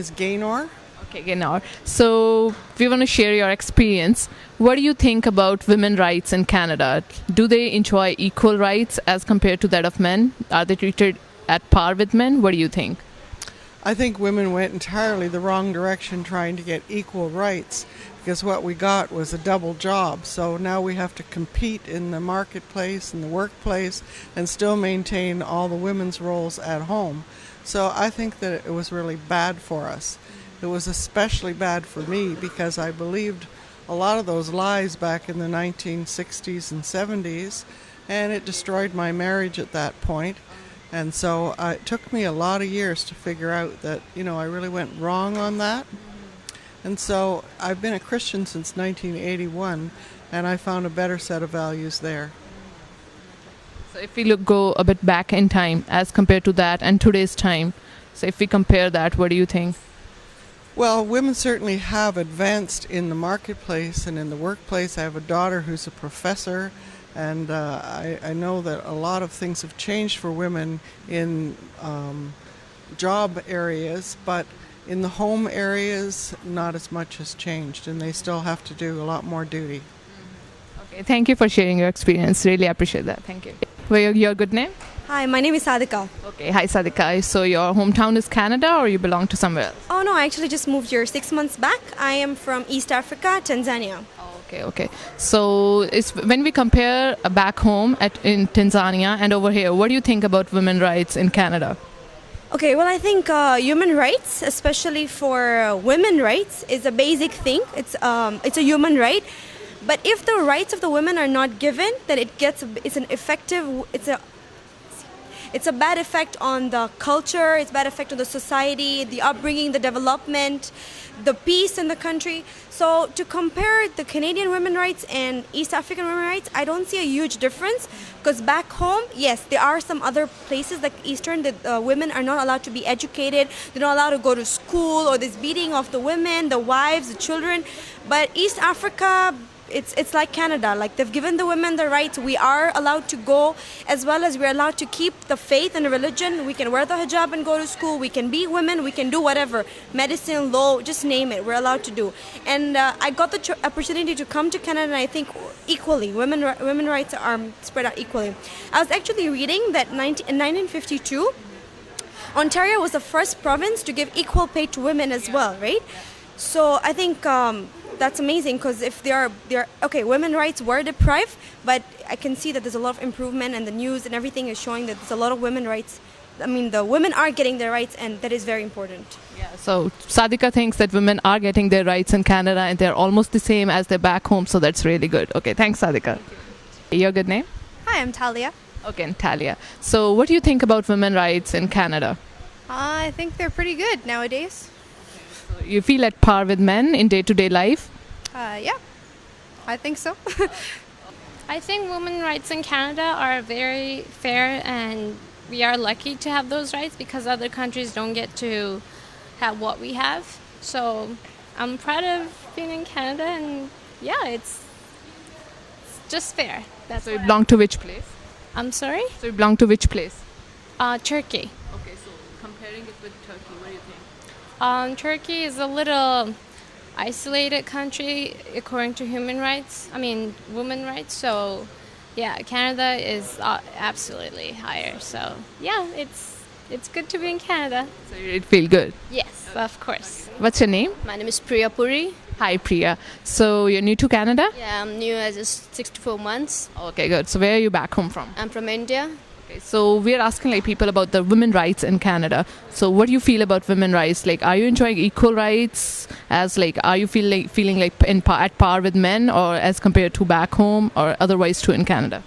is Gaynor. Okay, genau. So we want to share your experience. What do you think about women's rights in Canada? Do they enjoy equal rights as compared to that of men? Are they treated at par with men? What do you think? I think women went entirely the wrong direction trying to get equal rights because what we got was a double job. So now we have to compete in the marketplace and the workplace and still maintain all the women's roles at home. So I think that it was really bad for us. It was especially bad for me because I believed a lot of those lies back in the 1960s and 70s, and it destroyed my marriage at that point. And so it took me a lot of years to figure out that, I really went wrong on that. And so I've been a Christian since 1981, and I found a better set of values there. So if we go a bit back in time as compared to that and today's time, so if we compare that, what do you think? Well, women certainly have advanced in the marketplace and in the workplace. I have a daughter who's a professor, and I know that a lot of things have changed for women in job areas, but in the home areas, not as much has changed, and they still have to do a lot more duty. Okay, thank you for sharing your experience. Really appreciate that. Thank you. Your good name? Hi, my name is Sadika. Okay, hi Sadika. So your hometown is Canada or you belong to somewhere else? Oh no, I actually just moved here 6 months back. I am from East Africa, Tanzania. Okay. So when we compare back home in Tanzania and over here, what do you think about women's rights in Canada? Okay, well I think human rights, especially for women rights, is a basic thing. It's a human right. But if the rights of the women are not given, then it's a bad effect on the culture, it's a bad effect on the society, the upbringing, the development, the peace in the country. So to compare the Canadian women's rights and East African women's rights, I don't see a huge difference because back home, yes, there are some other places like Eastern that women are not allowed to be educated, they're not allowed to go to school, or there's beating of the women, the wives, the children. But East Africa, it's like Canada, like they've given the women the rights. We are allowed to go, as well as we're allowed to keep the faith and the religion. We can wear the hijab and go to school. We can be women. We can do whatever, medicine, law, just name it. We're allowed to do. And I got the opportunity to come to Canada, and I think equally, women rights are spread out equally. I was actually reading that in 1952, Ontario was the first province to give equal pay to women as well, right? So I think that's amazing because if women's rights were deprived, but I can see that there's a lot of improvement, and the news and everything is showing that there's a lot of women's rights. I mean, the women are getting their rights, and that is very important. Yeah. So Sadika thinks that women are getting their rights in Canada, and they're almost the same as they're back home. So that's really good. Okay, thanks, Sadika. Your good name? Hi, I'm Talia. Okay, Talia. So what do you think about women's rights in Canada? I think they're pretty good nowadays. You feel at par with men in day-to-day life? Yeah, I think so. I think women's rights in Canada are very fair, and we are lucky to have those rights because other countries don't get to have what we have. So I'm proud of being in Canada, and yeah, it's just fair. So you belong to which place? I'm sorry? So you belong to which place? Turkey. Okay, so comparing it with Turkey, what do you think? Turkey is a little isolated country according to women's rights. So yeah, Canada is absolutely higher. So yeah, it's good to be in Canada. So you feel good? Yes, of course. What's your name? My name is Priya Puri. Hi Priya. So you're new to Canada? Yeah, I'm new as just 6 to 4 months. Okay, good. So where are you back home from? I'm from India. Okay, so we're asking people about the women's rights in Canada. So what do you feel about women's rights? Are you enjoying equal rights? Are you feeling at par with men, or as compared to back home, or otherwise too in Canada?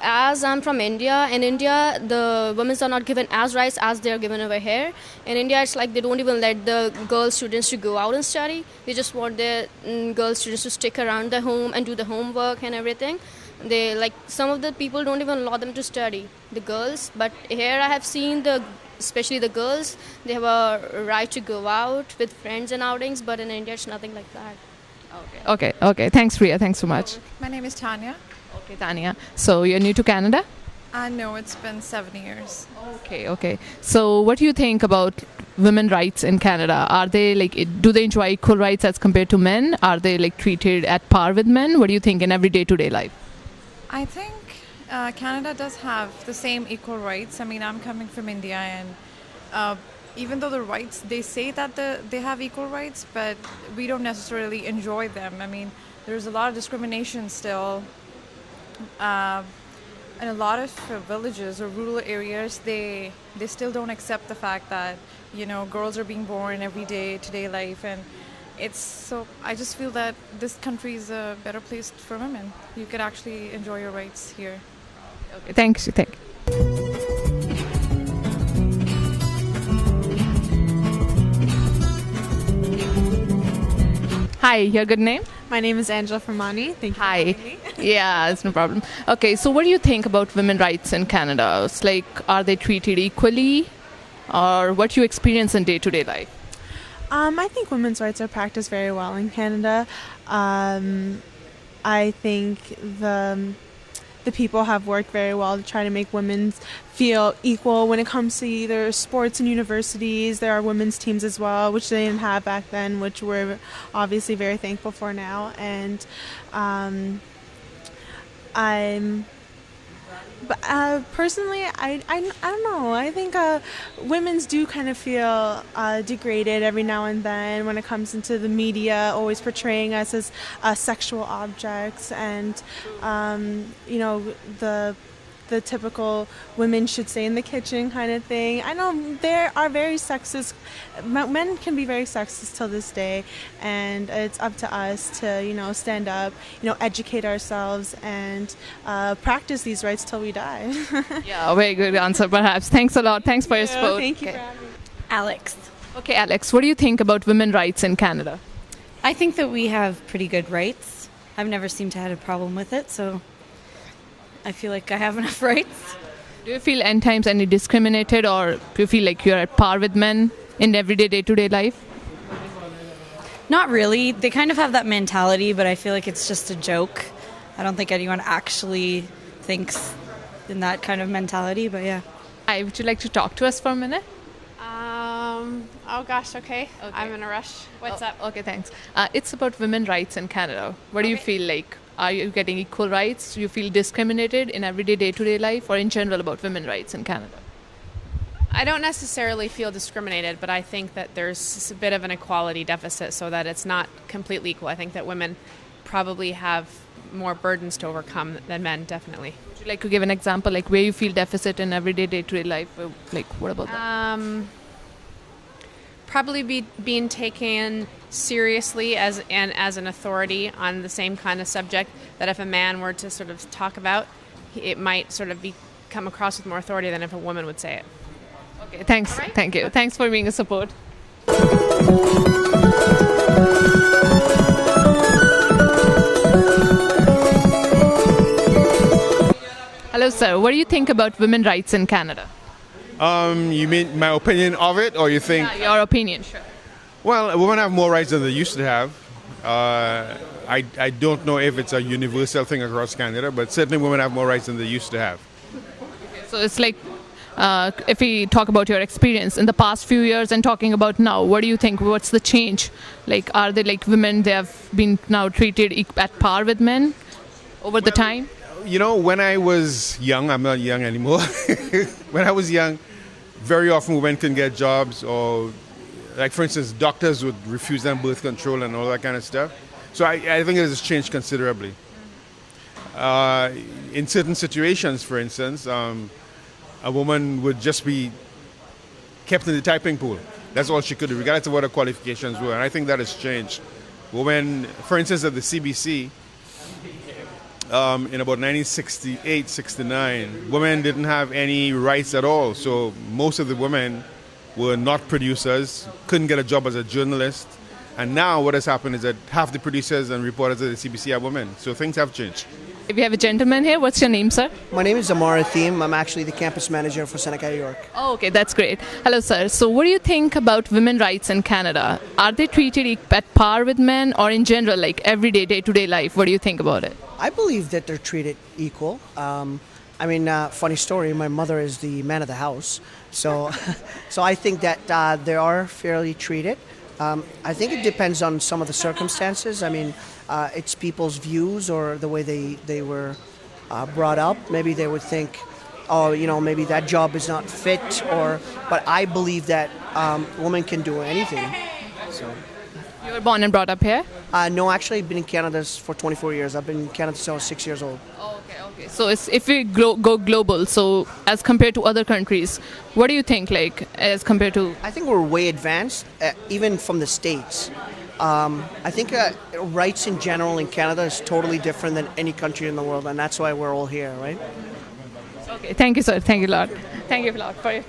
As I'm from India, in India the women are not given as rights as they are given over here. In India, it's like they don't even let the girl students to go out and study. They just want the girl students to stick around the home and do the homework and everything. Some of the people don't even allow them to study, the girls. But here I have seen especially the girls, they have a right to go out with friends and outings, but in India it's nothing like that. Okay. Thanks, Priya. Thanks so much. My name is Tanya. Okay, Tanya. So you're new to Canada? No, it's been 7 years. Okay. So what do you think about women rights in Canada? Are they like, do they enjoy equal rights as compared to men? Are they like treated at par with men? What do you think in every day-to-day life? I think Canada does have the same equal rights. I mean, I'm coming from India, and even though the rights, they say that they have equal rights, but we don't necessarily enjoy them. I mean, there's a lot of discrimination still. In a lot of villages or rural areas, they still don't accept the fact that, you know, girls are being born every day, today life, and it's so. I just feel that this country is a better place for women. You could actually enjoy your rights here. Okay, thanks. Thank you. Hi, your good name? My name is Angela Fermani. Thank you. Hi. Yeah, it's no problem. Okay, so what do you think about women rights in Canada? It's like, are they treated equally, or what you experience in day-to-day life? I think women's rights are practiced very well in Canada. I think the people have worked very well to try to make women feel equal when it comes to either sports and universities. There are women's teams as well, which they didn't have back then, which we're obviously very thankful for now. And personally, I don't know. I think women's do kind of feel degraded every now and then when it comes into the media, always portraying us as sexual objects, and you know, the typical women should stay in the kitchen kind of thing. I know there are very sexist, men can be very sexist till this day, and it's up to us to, you know, stand up, you know, educate ourselves, and practice these rights till we die. Yeah, very good answer perhaps. Thanks a lot. Thanks for your support. Thank you Okay. for having me. Alex. Okay, Alex, what do you think about women rights in Canada? I think that we have pretty good rights. I've never seemed to have a problem with it, so I feel like I have enough rights. Do you feel at times any discriminated, or do you feel like you're at par with men in everyday day-to-day life? Not really. They kind of have that mentality, but I feel like it's just a joke. I don't think anyone actually thinks in that kind of mentality, but yeah. Hi, would you like to talk to us for a minute? Oh gosh, okay. I'm in a rush. What's up? Okay, thanks. It's about women rights in Canada. What do you feel like? Are you getting equal rights? Do you feel discriminated in everyday day-to-day life, or in general about women rights in Canada? I don't necessarily feel discriminated, but I think that there's a bit of an equality deficit, so that it's not completely equal. I think that women probably have more burdens to overcome than men, definitely. Would you like to give an example, like where you feel deficit in everyday day-to-day life? Like, what about that? Probably being taken seriously as an authority on the same kind of subject, that if a man were to sort of talk about, it might sort of come across with more authority than if a woman would say it. Okay, thanks. Right. Thank you. Thanks for being a support. Hello, sir. What do you think about women rights in Canada? You mean my opinion of it, or you think? Yeah, your opinion, sure. Well, women have more rights than they used to have. I don't know if it's a universal thing across Canada, but certainly women have more rights than they used to have. So it's like, if we talk about your experience in the past few years and talking about now, what do you think? What's the change? Like, are they like women? They have been now treated at par with men over the time. You know, when I was young, I'm not young anymore. When I was young, very often women couldn't get jobs, or, like, for instance, doctors would refuse them birth control and all that kind of stuff. So I think it has changed considerably. In certain situations, for instance, a woman would just be kept in the typing pool. That's all she could do, regardless of what her qualifications were. And I think that has changed. Women, for instance, at the CBC, in about 1968, 69, women didn't have any rights at all. So most of the women were not producers, couldn't get a job as a journalist. And now what has happened is that half the producers and reporters at the CBC are women. So things have changed. We have a gentleman here. What's your name, sir? My name is Amara Thiem. I'm actually the campus manager for Seneca, New York. Oh, okay, that's great. Hello, sir. So what do you think about women rights in Canada? Are they treated at par with men, or in general, like everyday, day-to-day life? What do you think about it? I believe that they're treated equal. I mean, funny story. My mother is the man of the house, so so I think that they are fairly treated. I think it depends on some of the circumstances. I mean, it's people's views or the way they were brought up. Maybe they would think, oh, maybe that job is not fit, but I believe that women can do anything. So. You were born and brought up here? No, actually, I've been in Canada for 24 years. I've been in Canada since I was 6 years old. Oh, okay. So if we go global, so as compared to other countries, what do you think, like, as compared to... I think we're way advanced, even from the States. I think rights in general in Canada is totally different than any country in the world, and that's why we're all here, right? Okay, thank you, sir. Thank you a lot. Thank you a lot for your...